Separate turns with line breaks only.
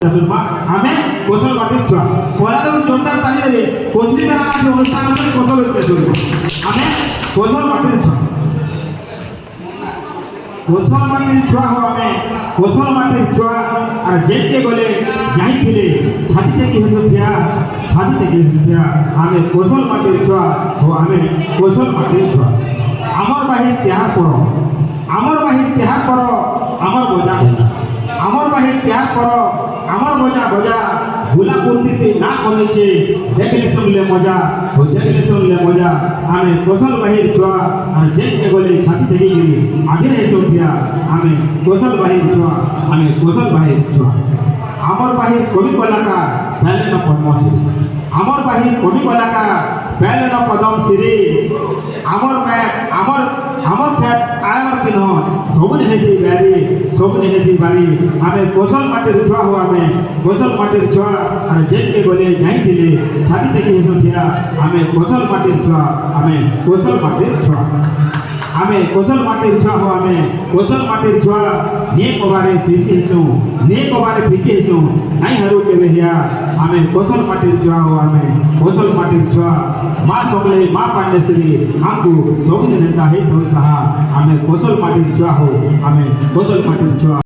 ଆମେ କୌଶଳ ମାଟିର ଛୁଆ ପରାଦେବ ଜୋରଦାର ତାଳି ଦେବେ କୋଚିଂ ଆମ অনুষ্ঠান আছে কৌশল শুরু ଆମେ কৌশল মাটির ଛୁଆ কৌশল মাটির ଛୁଆ হো ଆମେ কৌশল মাটির ଛୁଆ আর যেতে গলে যাইଥିଲେ ছাতি থেকে হইয়া ছাতি থেকে হইয়া ଆମେ কৌশল মাটির ଛୁଆ হো ଆମେ কৌশল মাটির ଛୁଆ আমার বাহির ত্যাগ করো আমার বাহির ত্যাগ করো আমার বজা আমার বাহির ত্যাগ করো আমার বজা বজা ভোলা পূর্তিতে না কমেছে দেখলে শুনলে মজা দেখলে শুনলে মজা আমি কৌশল বাহির ছুয়া আর যেতে গলে ছাতি থেকে গেলি আগে এসে উঠিয়া আমি কৌশল বাহির ছুয়া আমি কৌশল বাহির ছুয়া আমার বাহির কবি কলাকার পেলে না পদ্মশ্রী আমার বাহির কবি কলাকার পেলে না পদ্মশ্রী আমার আমার আমার খ্যাত আয়ার পিন সবুজ হেসি বাড়ি সবুজ হেসি বাড়ি আমি কৌশল মাটির ছুয়া হো আমি কৌশল মাটির ছুয়া আর যেতে গলে যাইছিলে ছাতি থেকে এসে উঠিয়া আমি কৌশল মাটির ছুয়া আমি কৌশল মাটির ছুয়া আমি কৌশল মাটির ছুয়া হো আমি কৌশল মাটির ছুয়া নিয়ে কবারে ফিরছি হেসু নিয়ে কবারে ফিরছি হেসু নাই হারু কেবে হিয়া আমি কৌশল মাটির ছুয়া হো আমি কৌশল মাটির ছুয়া মা সকলে মা পাণ্ডেশ্বরী আমকু সবুজ নেতা হে ধর সাহা আমি কৌশল মাটির ছুয়া হো আমি কৌশল মাটির ছুয়া।